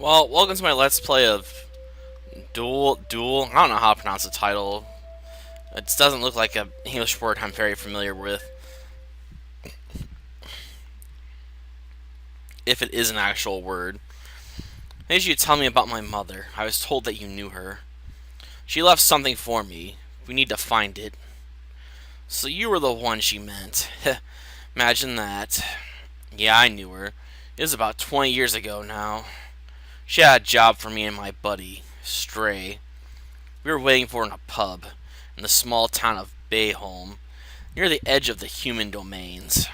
Well, welcome to my Let's Play of Dule. I don't know how to pronounce the title. It doesn't look like an English word I'm very familiar with. If it is an actual word. I need you to tell me about my mother. I was told that you knew her. She left something for me. We need to find it. So you were the one she meant. Imagine that. Yeah, I knew her. It was about 20 years ago now. She had a job for me and my buddy, Stray. We were waiting for her in a pub in the small town of Bayholm, near the edge of the human domains.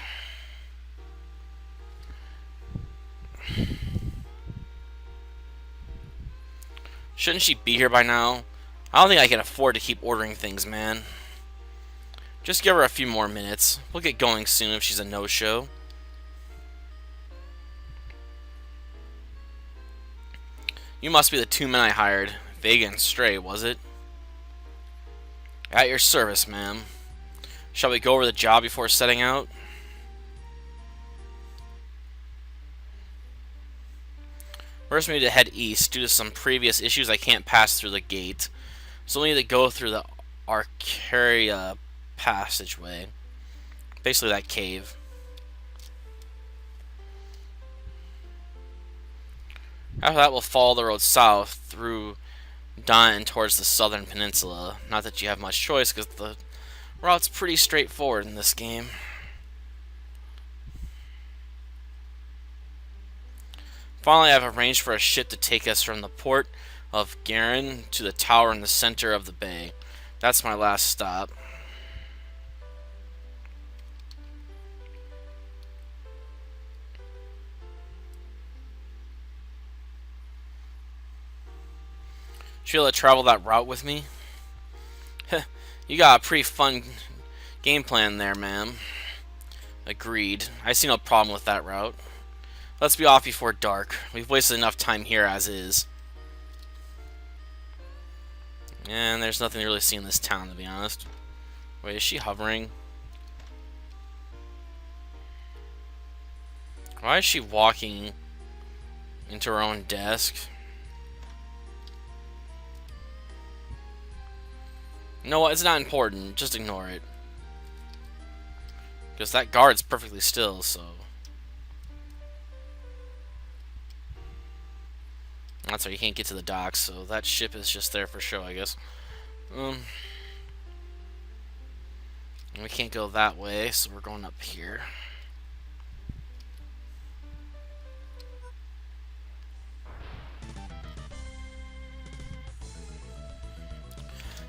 Shouldn't she be here by now? I don't think I can afford to keep ordering things, man. Just give her a few more minutes. We'll get going soon if she's a no-show. You must be the two men I hired. Vega and Stray, was it? At your service, ma'am. Shall we go over the job before setting out? First, we need to head east. Due to some previous issues, I can't pass through the gate. So we need to go through the Arcaria passageway. Basically that cave. After that, we'll follow the road south through Don and towards the southern peninsula. Not that you have much choice, because the route's pretty straightforward in this game. Finally, I've arranged for a ship to take us from the port of Garin to the tower in the center of the bay. That's my last stop. Should you be able to travel that route with me? You got a pretty fun game plan there, ma'am. Agreed. I see no problem with that route. Let's be off before dark. We've wasted enough time here as is. And there's nothing to really see in this town, to be honest. Wait, is she hovering? Why is she walking into her own desk? You know what? It's not important. Just ignore it. Because that guard's perfectly still, so... That's why you can't get to the docks, so that ship is just there for show, I guess. We can't go that way, so we're going up here.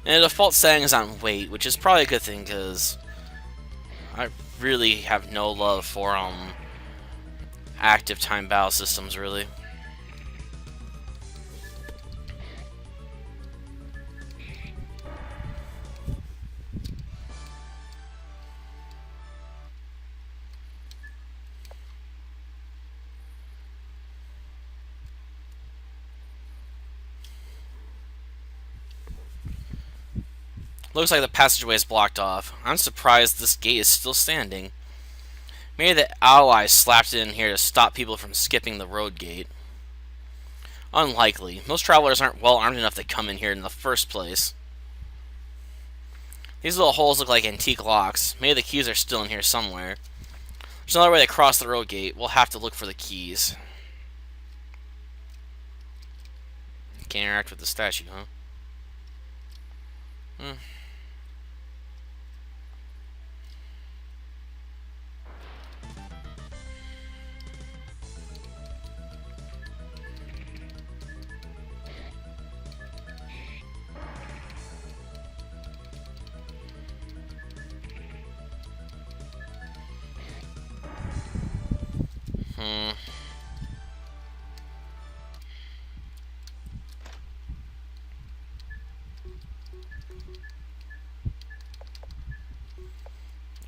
And the default setting is on wait, which is probably a good thing, because I really have no love for active time battle systems, really. Looks like the passageway is blocked off. I'm surprised this gate is still standing. Maybe the allies slapped it in here to stop people from skipping the road gate. Unlikely. Most travelers aren't well armed enough to come in here in the first place. These little holes look like antique locks. Maybe the keys are still in here somewhere. There's another way to cross the road gate. We'll have to look for the keys. Can't interact with the statue, huh?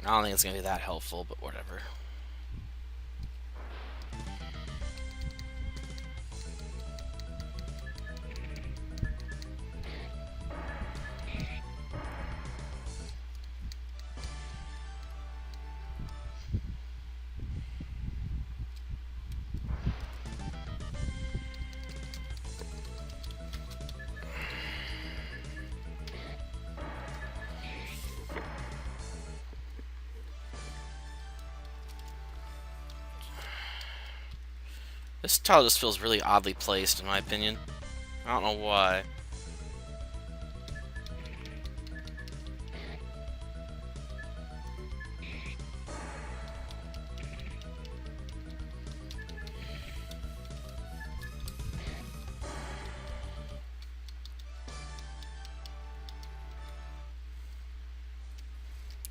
I don't think it's going to be that helpful, but whatever. This tile just feels really oddly placed, in my opinion. I don't know why.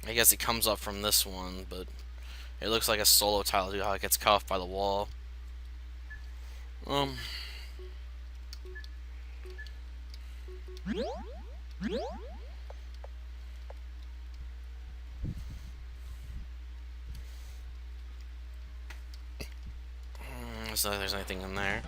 I guess it comes up from this one, but it looks like a solo tile, how it gets cut off by the wall. Um, so there's anything in there.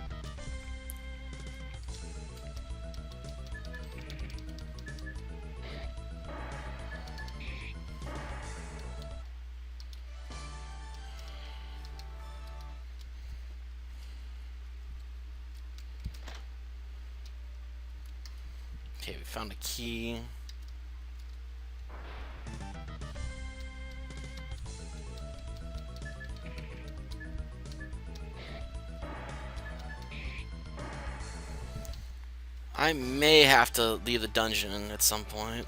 Okay, we found a key. I may have to leave the dungeon at some point.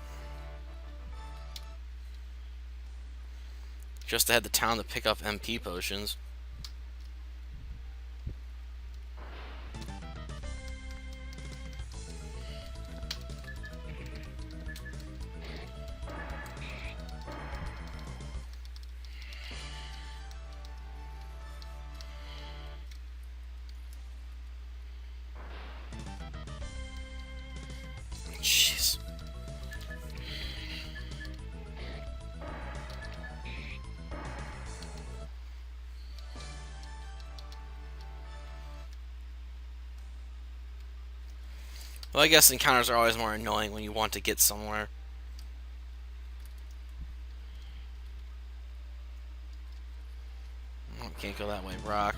Just to head to town to pick up MP potions. Jeez. Well, I guess encounters are always more annoying when you want to get somewhere. Oh, can't go that way, rock.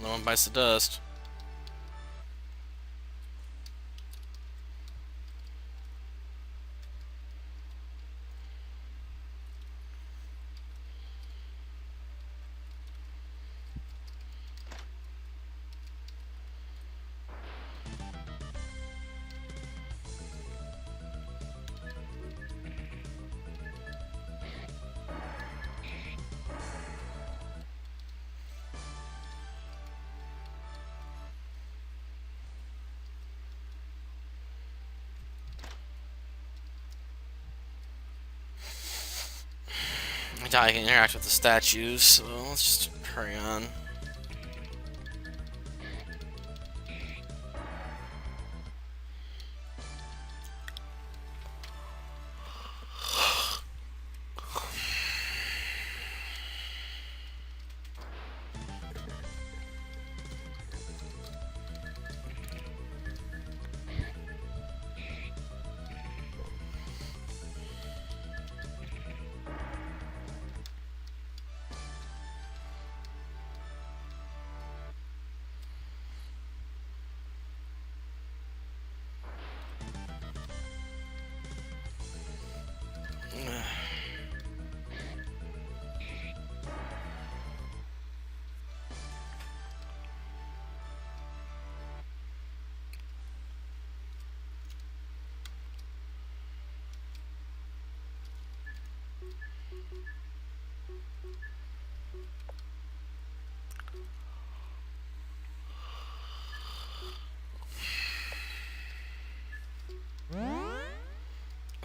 Another one bites the dust. I doubt I can interact with the statues, so let's just hurry on.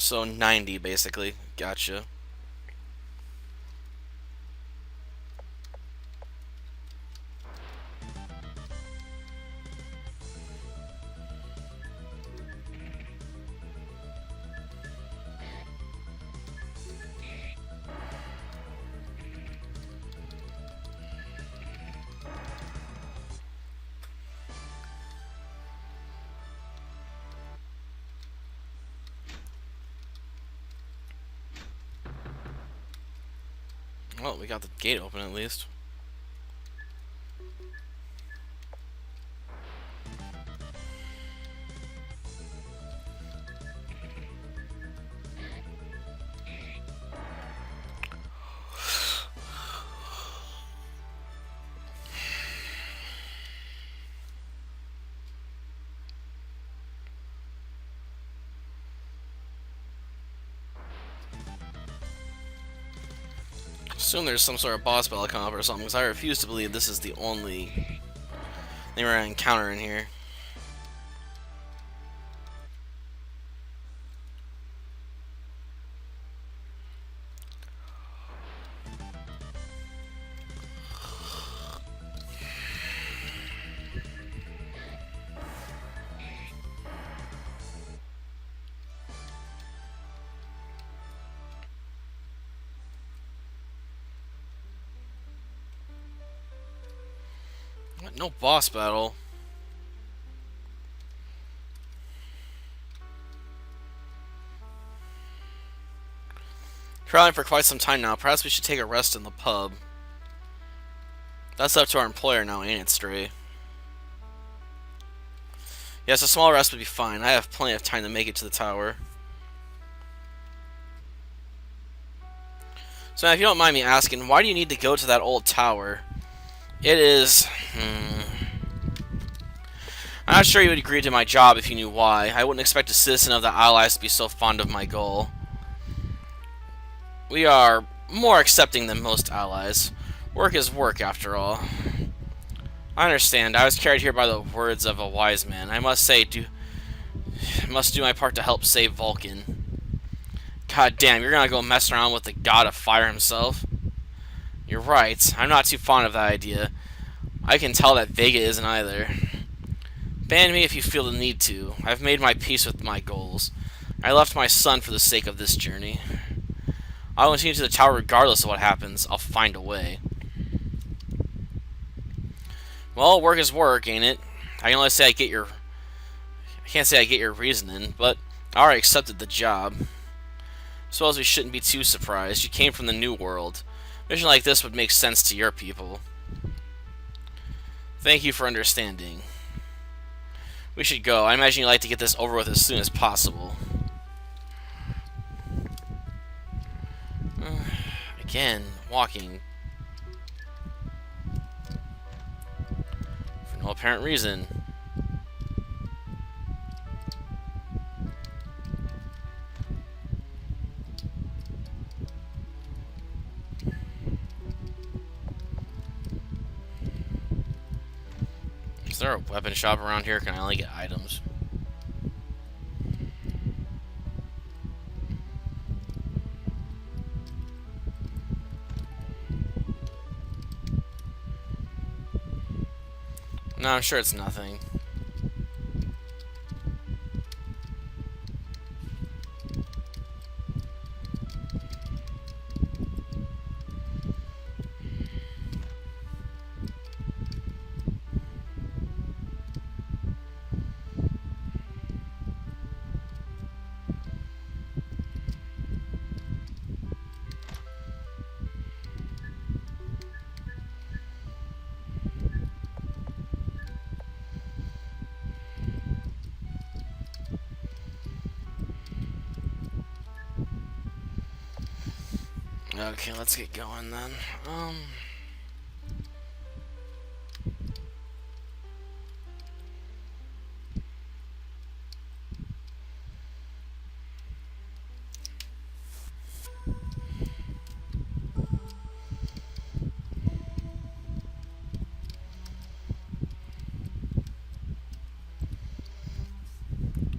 So 90 basically. Gotcha. Well, we got the gate open at least. Assume there's some sort of boss battle coming up or something, because I refuse to believe this is the only thing we're gonna encounter in here. What? No boss battle. Traveling for quite some time now. Perhaps we should take a rest in the pub. That's up to our employer now, ain't it, Stray? Yes, a small rest would be fine. I have plenty of time to make it to the tower. So, if you don't mind me asking, why do you need to go to that old tower? It is... I'm not sure you would agree to my job if you knew why. I wouldn't expect a citizen of the Allies to be so fond of my goal. We are more accepting than most allies. Work is work, after all. I understand. I was carried here by the words of a wise man. I must say, must do my part to help save Vulcan. God damn, you're gonna go mess around with the god of fire himself? You're right. I'm not too fond of that idea. I can tell that Vega isn't either. Ban me if you feel the need to. I've made my peace with my goals. I left my son for the sake of this journey. I'll continue to the tower regardless of what happens. I'll find a way. Well, work is work, ain't it? I can only say I can't say I get your reasoning, but I already accepted the job. Suppose we shouldn't be too surprised. You came from the New World. A mission like this would make sense to your people. Thank you for understanding. We should go. I imagine you'd like to get this over with as soon as possible. Again, walking. For no apparent reason. Is there a weapon shop around here? Can I only get items? No, I'm sure it's nothing. Okay, let's get going then.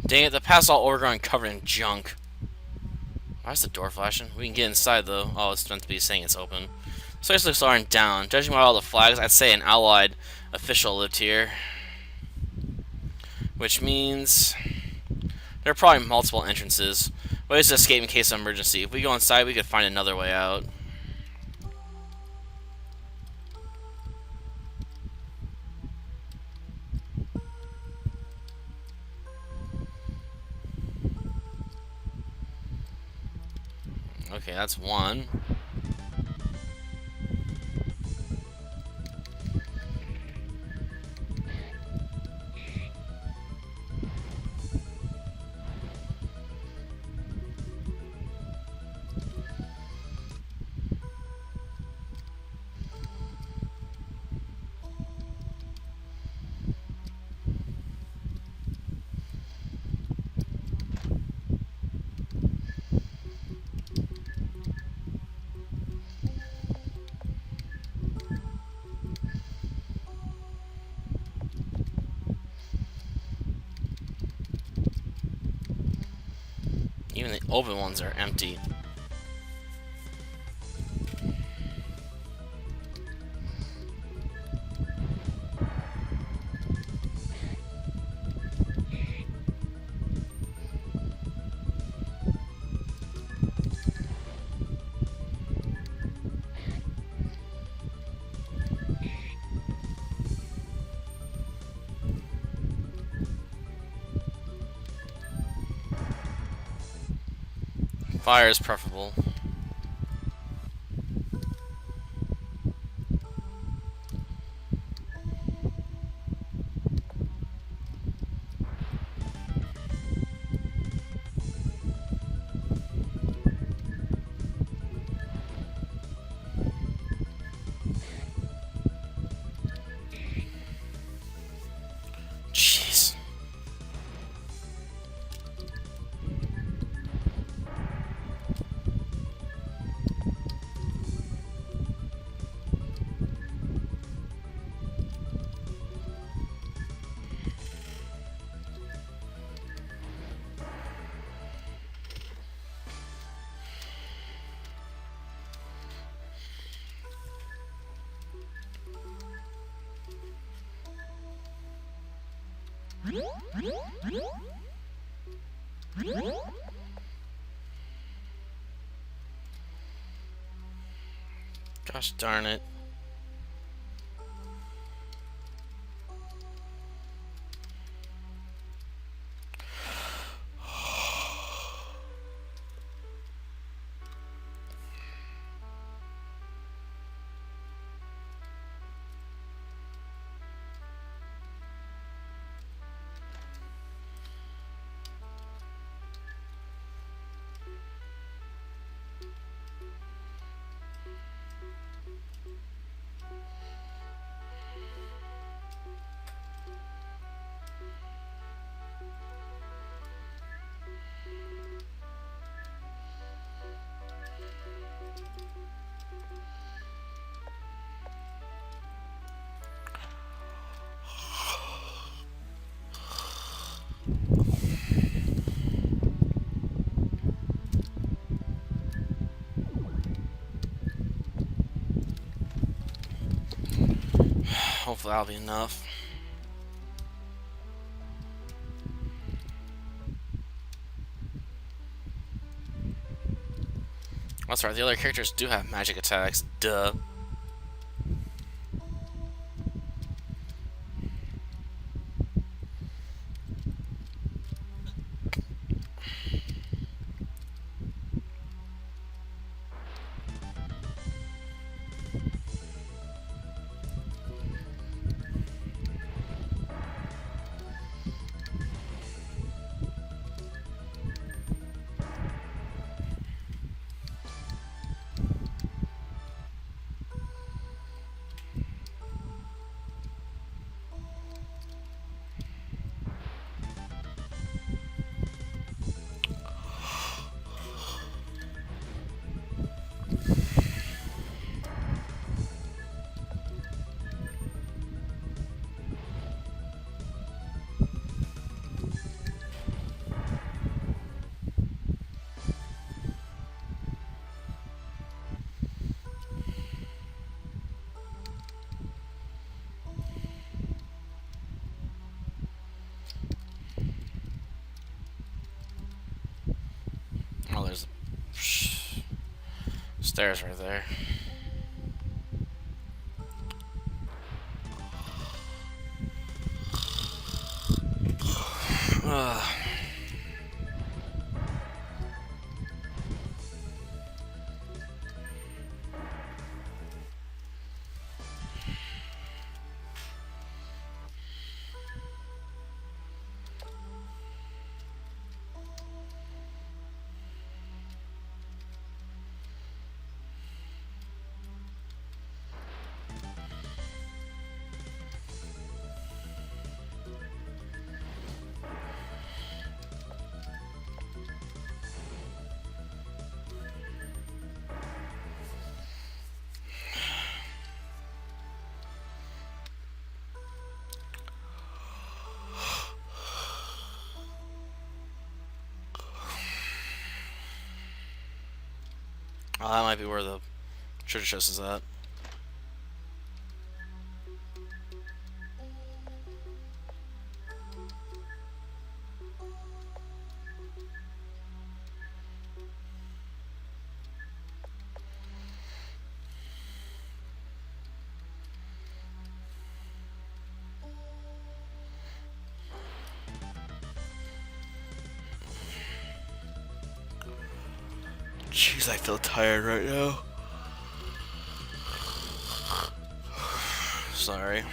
Dang it, the path's all overgrown and covered in junk. Why is the door flashing? We can get inside though. Oh, it's meant to be saying it's open. Place looks aren't down. Judging by all the flags, I'd say an allied official lived here. Which means there are probably multiple entrances. Ways to escape in case of emergency. If we go inside, we could find another way out. Okay, that's one. Even the open ones are empty. Fire is preferable. Jeez. Gosh darn it. Hopefully that'll be enough. That's right, the other characters do have magic attacks. Duh. Oh, there's stairs right there. Ugh. Oh, that might be where the treasure chest is at. Jeez, I feel tired right now. Sorry.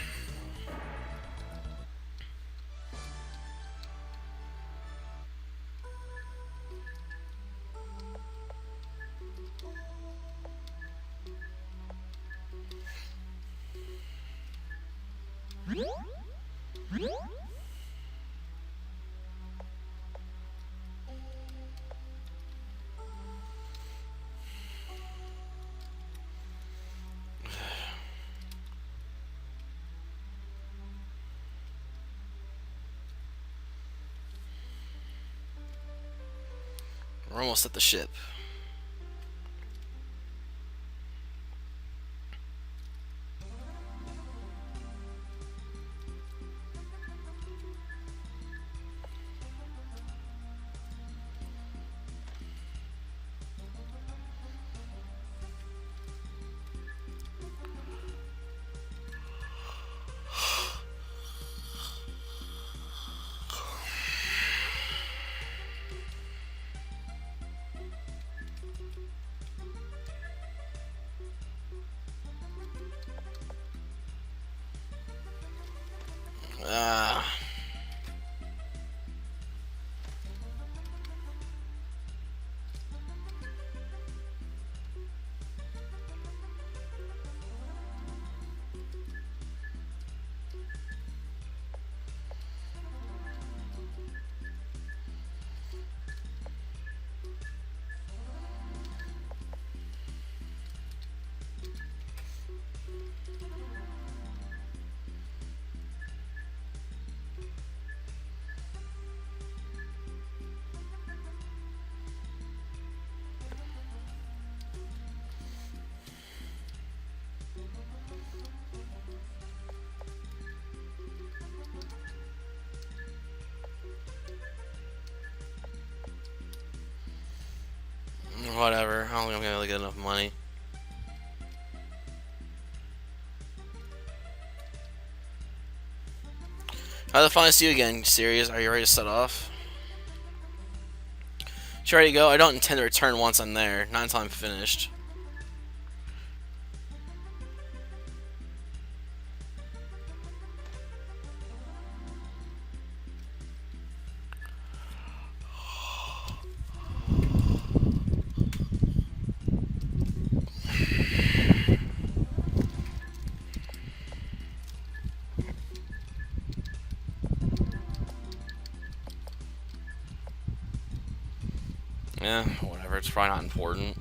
We're almost at the ship. Ah. Whatever. I don't think I'm gonna really get enough money. How'd I finally see you again, Sirius? Are you ready to set off? You ready to go? I don't intend to return once I'm there. Not until I'm finished. Yeah, whatever. It's probably not important.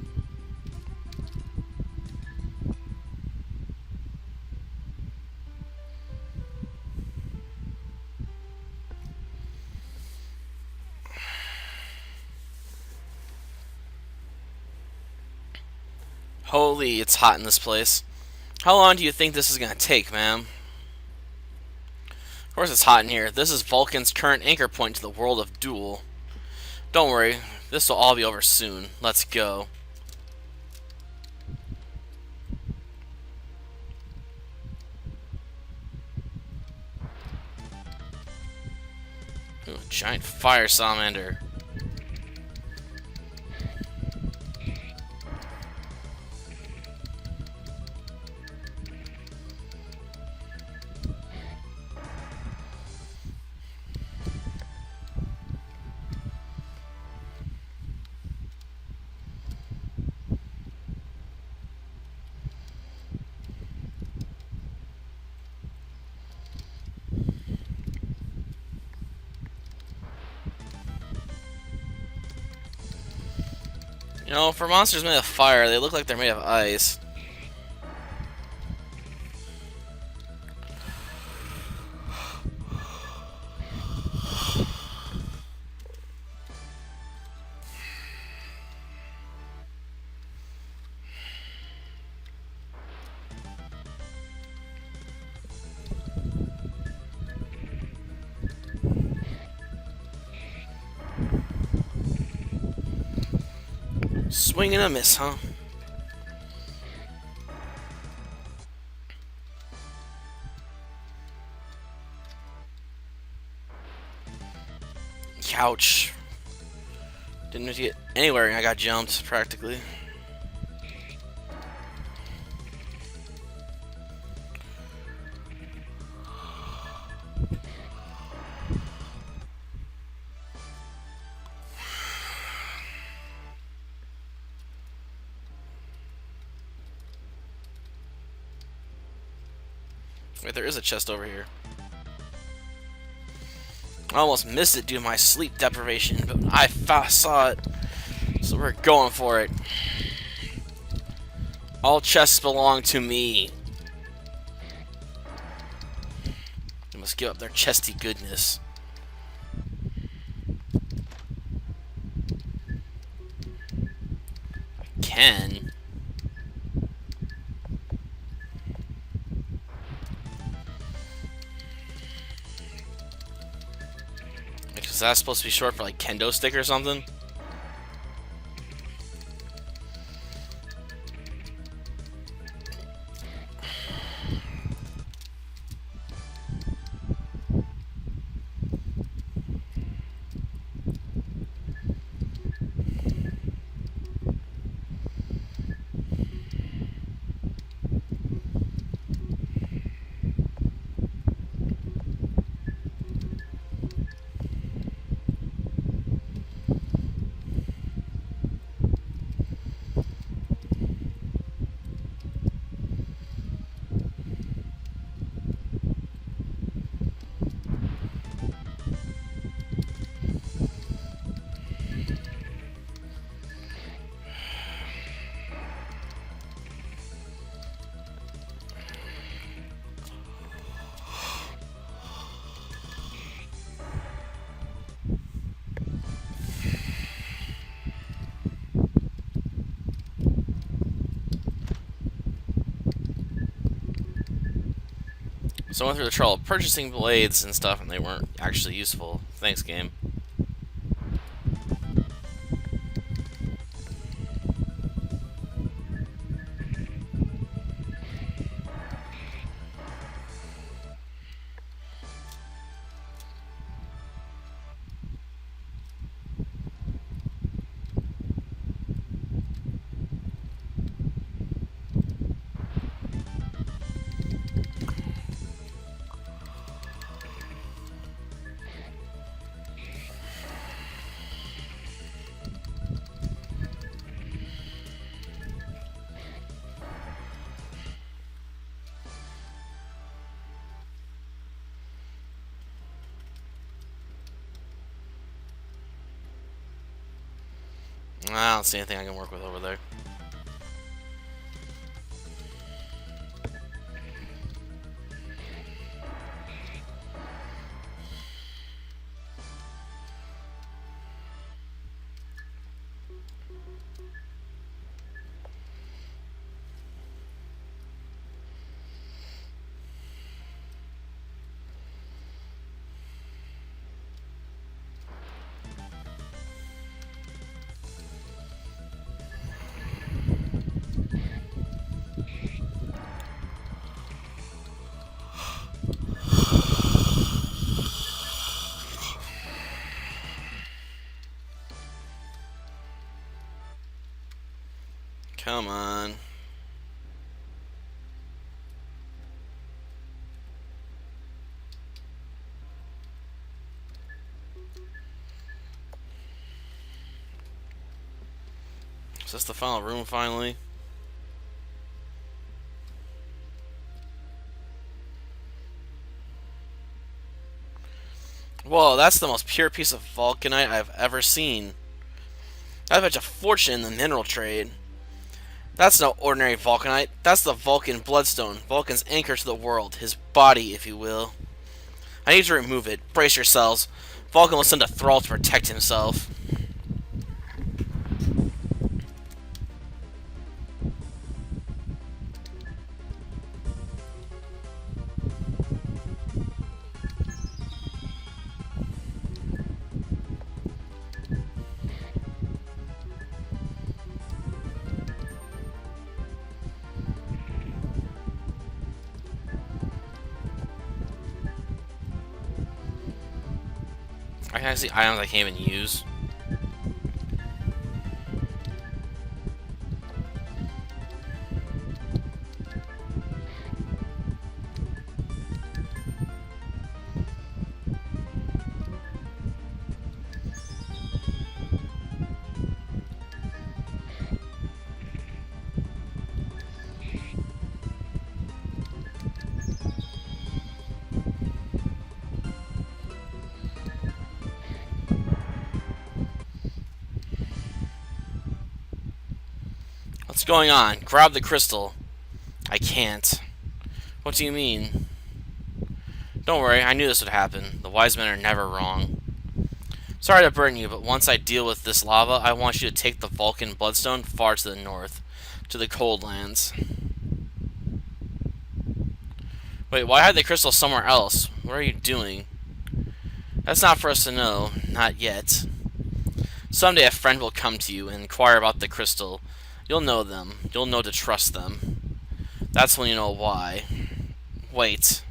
Holy, it's hot in this place. How long do you think this is gonna take, ma'am? Of course it's hot in here. This is Vulcan's current anchor point to the world of Dule. Don't worry, this will all be over soon. Let's go. Ooh, giant fire salamander. You know, for monsters made of fire, they look like they're made of ice. Swing and a miss, huh? Couch. Didn't get anywhere and I got jumped, practically. Wait, there is a chest over here. I almost missed it due to my sleep deprivation, but I saw it. So we're going for it. All chests belong to me. They must give up their chesty goodness. I can. Is that supposed to be short for like kendo stick or something? So I went through the trouble of purchasing blades and stuff, and they weren't actually useful. Thanks, game. I don't see anything I can work with over there. Come on. Is this the final room finally? Whoa, that's the most pure piece of vulcanite I've ever seen. I bet a fortune in the mineral trade. That's no ordinary vulcanite. That's the Vulcan bloodstone. Vulcan's anchor to the world. His body, if you will. I need to remove it. Brace yourselves. Vulcan will send a thrall to protect himself. I see items I can't even use. What's going on? Grab the crystal. I can't. What do you mean? Don't worry, I knew this would happen. The wise men are never wrong. Sorry to burden you, but once I deal with this lava, I want you to take the Vulcan Bloodstone far to the north, to the cold lands. Wait, why hide the crystal somewhere else? What are you doing? That's not for us to know. Not yet. Someday a friend will come to you and inquire about the crystal. You'll know them. You'll know to trust them. That's when you know why. Wait.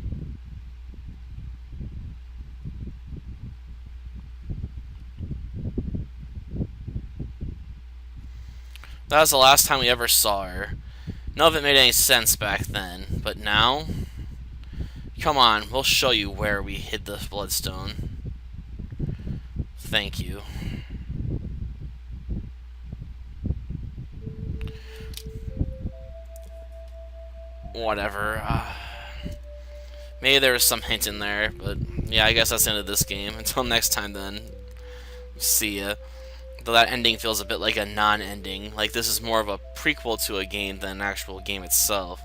That was the last time we ever saw her. None of it made any sense back then, but now? Come on, we'll show you where we hid the bloodstone. Thank you. Whatever. Maybe there was some hint in there, but yeah, I guess that's the end of this game. Until next time then. See ya. Though that ending feels a bit like a non-ending. Like this is more of a prequel to a game than an actual game itself.